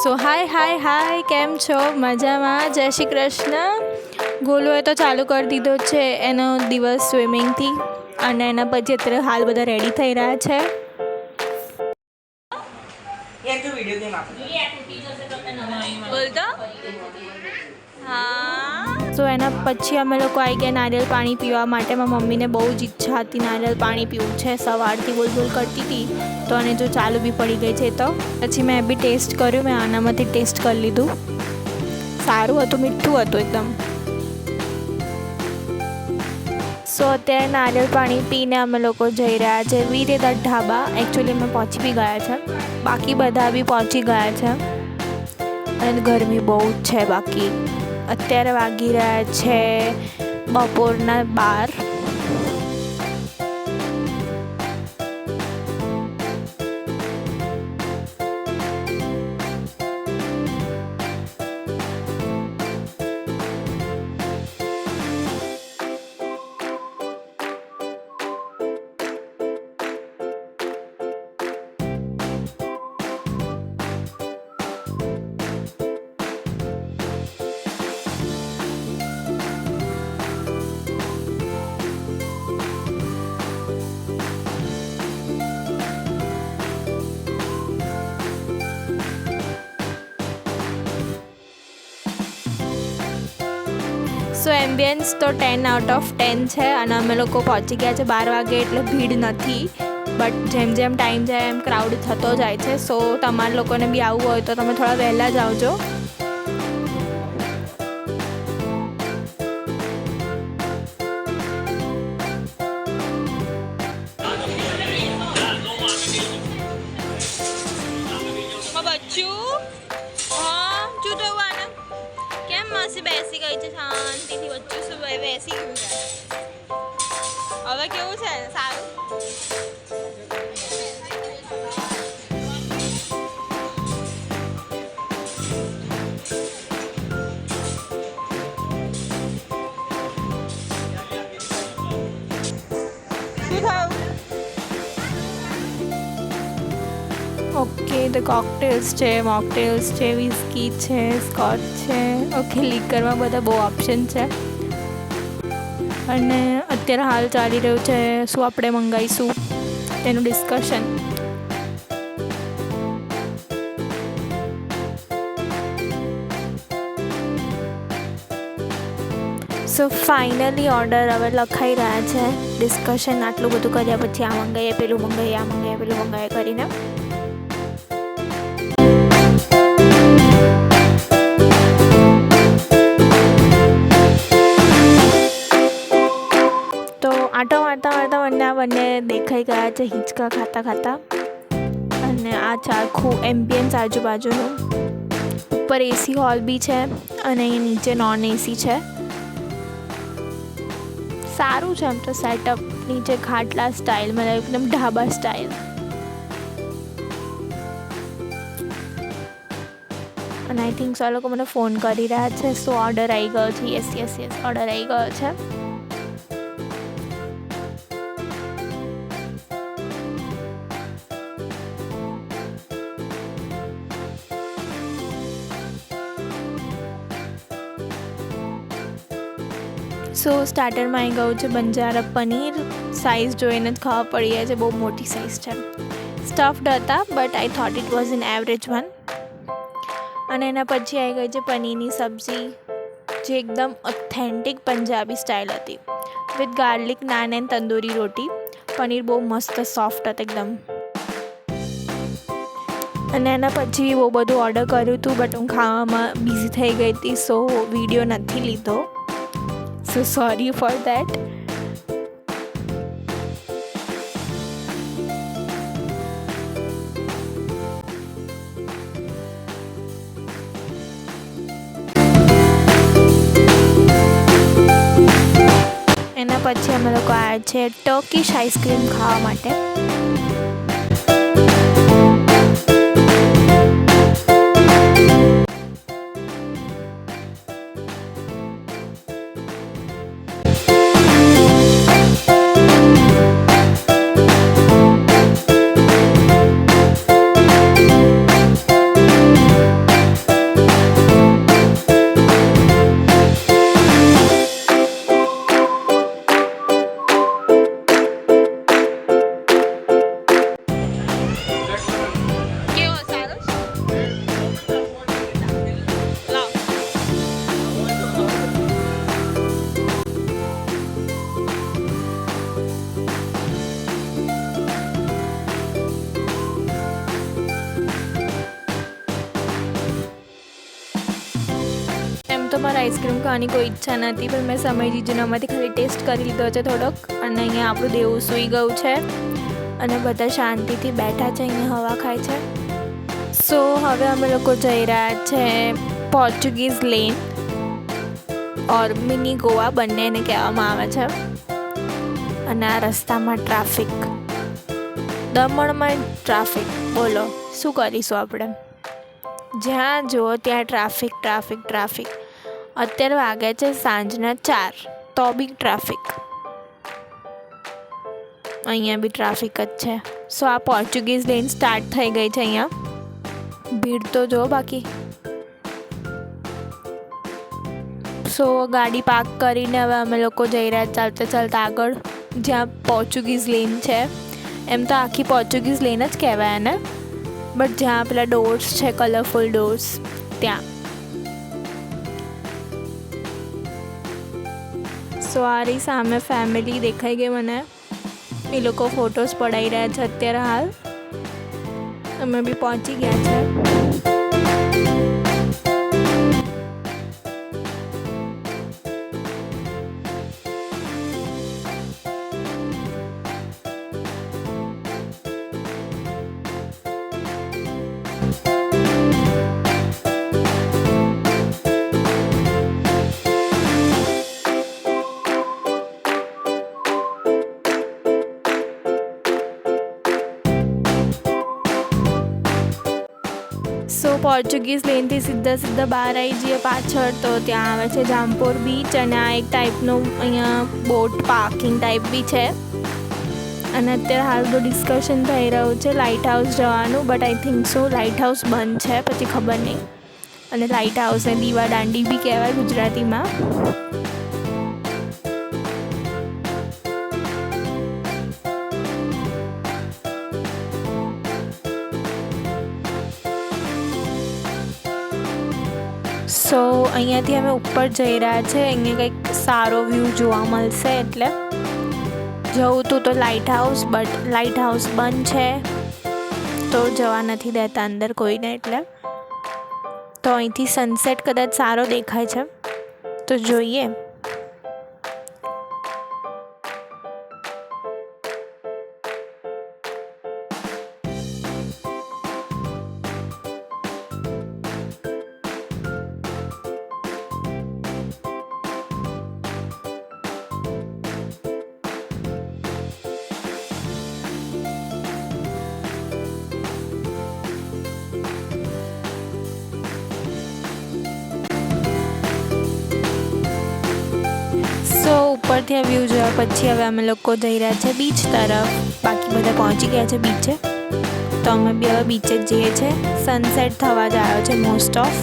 સો હાય કેમ છો? મજામાં? જય શ્રી કૃષ્ણ. ગોલુએ તો ચાલુ કરી દીધો છે એનો દિવસ સ્વિમિંગથી, અને એના પછી અત્યારે હાલ બધા રેડી થઈ રહ્યા છે. બોલતો હા. તો એના પછી અમે લોકો આવી ગયા નારિયેળ પાણી પીવા માટે. મારી મમ્મીને બહુ જ ઈચ્છા હતી નારિયેળ પાણી પીવું છે, સવારથી બોલ કરતી હતી, તો અને જો ચાલુ બી પડી ગઈ છે. તો પછી મેં બી ટેસ્ટ કર્યું, મેં આનામાંથી ટેસ્ટ કરી લીધું. સારું હતું, મીઠું હતું એકદમ. સો અત્યારે નારિયેળ પાણી પીને અમે લોકો જઈ રહ્યા છે વીરેતા ઢાબા. એકચ્યુઅલી અમે પહોંચી બી ગયા છે, બાકી બધા બી પહોંચી ગયા છે, અને ગરમી બહુ જ છે. બાકી અત્યારે વાગી રહ્યા છે બપોરના 12. સો એમ્બિયન્સ તો 10 આઉટ ઓફ 10 છે, અને અમે લોકો પહોંચી ગયા છે 12 વાગે, એટલે ભીડ નથી. બટ જેમ જેમ ટાઈમ જાય એમ ક્રાઉડ થતો જાય છે. સો તમારા લોકોને બી આવવું હોય તો તમે થોડા વહેલા જ આવજો. બેસી ગઈ છે શાંતિથી, બચ્ચું શું બેસી ગયું છે. હવે કેવું છે? સારું. શું થયું? ઓકે, તો કોકટેલ્સ છે, મોકટેલ્સ છે, વિસ્કી છે, સ્કોચ છે. ઓકે, લીકરમાં બધા બહુ ઓપ્શન છે. અને અત્યારે હાલ ચાલી રહ્યું છે શું આપણે મંગાવીશું તેનું ડિસ્કશન. સો ફાઇનલી ઓર્ડર હવે લખાઈ રહ્યા છે. ડિસ્કશન આટલું બધું કર્યા પછી આ મંગાવીએ, પેલું મંગાવીએ, આ મંગાવીએ, પેલું મંગાવીએ કરીને. આટો મારતા બંને દેખાઈ ગયા છે હિંચકા ખાતા. અને આ છે આખું એમ્બિયન્સ આજુબાજુનું. ઉપર એસી હોલ બી છે, અને અહીં નીચે નોન એસી છે. સારું છે એમ તો સેટઅપ. નીચે ખાટલા સ્ટાઇલ, મતલબ એકદમ ઢાબા સ્ટાઇલ. અને આઈ થિંક સો લોકો મને ફોન કરી રહ્યા છે. સો ઓર્ડર આવી ગયો છે. યસ ઓર્ડર આવી ગયો છે. સો સ્ટાર્ટરમાં આવી ગયું છે બંજારા પનીર. સાઇઝ જોઈને જ ખબર પડી જાય છે, બહુ મોટી સાઇઝ છે. સ્ટફડ હતા, but I thought it was an average one. અને એના પછી આવી ગઈ છે પનીરની સબ્જી, જે એકદમ ઓથેન્ટિક પંજાબી સ્ટાઇલ હતી, with garlic naan and tandoori roti. Paneer બહુ મસ્ત સોફ્ટ હતું એકદમ. અને એના પછી બહુ બધું ઓર્ડર કર્યું હતું, બટ હું ખાવામાં બિઝી થઈ ગઈ હતી, સો વિડીયો નથી લીધો. So sorry for that. એના પછી અમે લોકો આવ્યા છે ટર્કીશ આઈસ્ક્રીમ ખાવા માટે. તો મારે આઈસ્ક્રીમ ખાવાની કોઈ ઈચ્છા નથી, પણ મેં સમય જીજુનામાંથી ખાલી ટેસ્ટ કરી લીધો છે થોડોક. અને અહીંયા આપણું દેવું સૂઈ ગયું છે અને બધા શાંતિથી બેઠા છે, અહીંયા હવા ખાય છે. સો હવે અમે લોકો જઈ રહ્યા છે પોર્ચુગીઝ લેન ઓર મિની ગોવા, બંને એને કહેવામાં આવે છે. અને આ રસ્તામાં ટ્રાફિક, દમણમાં ટ્રાફિક, બોલો શું કરીશું આપણે? જ્યાં જુઓ ત્યાં ટ્રાફિક ટ્રાફિક ટ્રાફિક. અત્યારે વાગે છે સાંજના 4, તો બી ટ્રાફિક. અહીંયા બી ટ્રાફિક જ છે. સો આ પોર્ચુગીઝ લેન સ્ટાર્ટ થઈ ગઈ છે. અહીંયા ભીડ તો જો બાકી. સો ગાડી પાર્ક કરીને હવે અમે લોકો જઈ રહ્યા ચાલતા ચાલતા આગળ, જ્યાં પોર્ચુગીઝ લેન છે. એમ તો આખી પોર્ચુગીઝ લેન જ કહેવાય ને, બટ જ્યાં પેલા ડોર્સ છે, કલરફુલ ડોર્સ, ત્યાં. સો આ રહી સામે ફેમિલી દેખાઈ ગઈ મને. એ લોકો ફોટોસ પડાવી રહ્યા છે અત્યારે હાલ. અમે બી પહોંચી ગયા છે. સો પોર્ચુગીઝ લેનથી સીધા બહાર આવી જઈએ પાછળ, તો ત્યાં આવે છે જામપોર બીચ. અને આ એક ટાઈપનું અહીંયા બોટ પાર્કિંગ ટાઈપ બી છે. અને અત્યારે હાલ તો ડિસ્કશન થઈ રહ્યું છે લાઇટ હાઉસ જવાનું, but I think so light house બંધ છે, પછી ખબર નહીં. અને લાઇટ હાઉસને દીવા દાંડી બી કહેવાય ગુજરાતીમાં. સો અહીંયાથી અમે ઉપર જઈ રહ્યા છે. અહીંયા કંઈક સારો વ્યૂ જોવા મળશે, એટલે જવું તું તો light house, but light house બંધ છે, તો જવા નથી દેતા અંદર કોઈને. એટલે તો અહીંથી સનસેટ કદાચ સારો દેખાય છે, તો જોઈએ. ઉપરથી વ્યૂ જોયા પછી હવે અમે લોકો જઈ રહ્યા છે બીચ તરફ. બાકી બધા પહોંચી ગયા છે બીચે, તો અમે બી હવે બીચે જ જઈએ છીએ. સનસેટ થવા જ આવ્યો છે most of.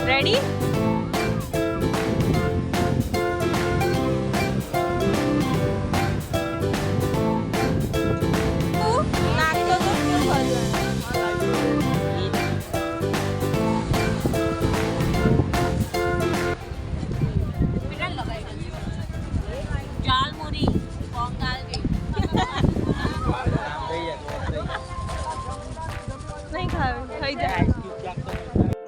Ready?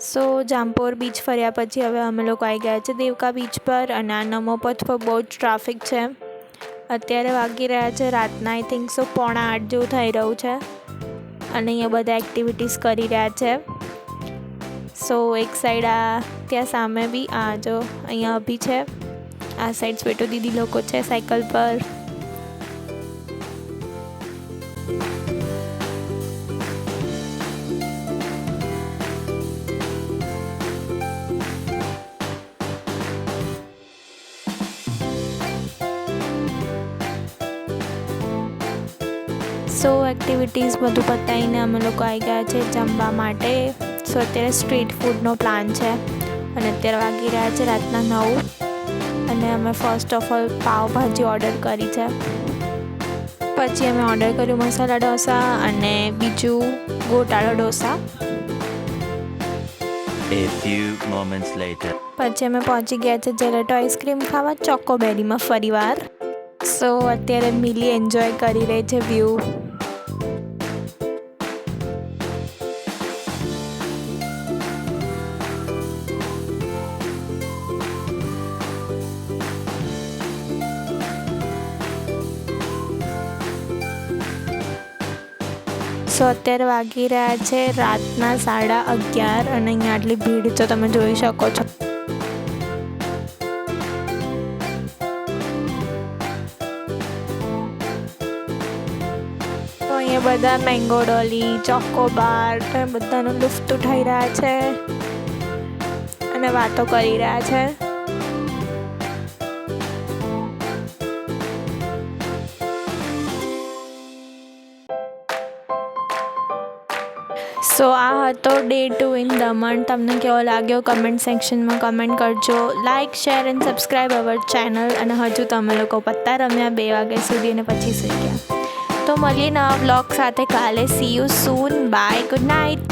So Jampore beach ફર્યા પછી હવે અમે લોકો આવી ગયા છે દેવકા બીચ પર. અને આ નમોપથ પર બહુ જ ટ્રાફિક છે. અત્યારે વાગી રહ્યા છે રાતના આઈ થિંક સો 7:45 જેવું થઈ રહ્યું છે. અને અહીંયા બધા એક્ટિવિટીઝ કરી રહ્યા છે. સો એક સાઈડ આ ત્યાં સામે બી આ જો અહીંયા અભી છે, આ સાઈડ સ્વેટો દીદી લોકો છે સાયકલ પર. સો એક્ટિવિટીઝ બધું પતાવીને અમે લોકો આવી ગયા છે જમવા માટે. સો અત્યારે સ્ટ્રીટ ફૂડનો પ્લાન છે અને અત્યારે વાગી રહ્યા છે રાતના 9 અને અમે first of all pav bhaji order કરી છે. પછી અમે ઓર્ડર કર્યું મસાલા ઢોસા અને બીજું ગોટાળો dosa. A few moments later. પછી અમે પહોંચી ગયા છે જેલેટો આઈસ્ક્રીમ ખાવા ચોકોબેરીમાં ફરીવાર. સો અત્યારે મિલી એન્જોય કરી રહી છે વ્યૂ. સો અત્યારે વાગી રહ્યા છે રાતના 11:30 અને અહીંયા આટલી ભીડ તો તમે જોઈ શકો છો. તો અહીંયા બધા મેંગો ડોલી, ચોકોબાર બધાનો લુફ્ત ઉઠાઈ રહ્યા છે અને વાતો કરી રહ્યા છે. સો આ હતો ડે 2 ઇન દમણ. તમને કેવો લાગ્યો કમેન્ટ સેક્શનમાં કમેન્ટ કરજો. Like, share and subscribe our channel. અને હજુ તમે લોકો પત્તા રમ્યા 2 વાગ્યા સુધી અને પછી સૂઈ ગયા. તો મળીએ નવા બ્લોગ સાથે કાલે. See you soon. Bye. Good night.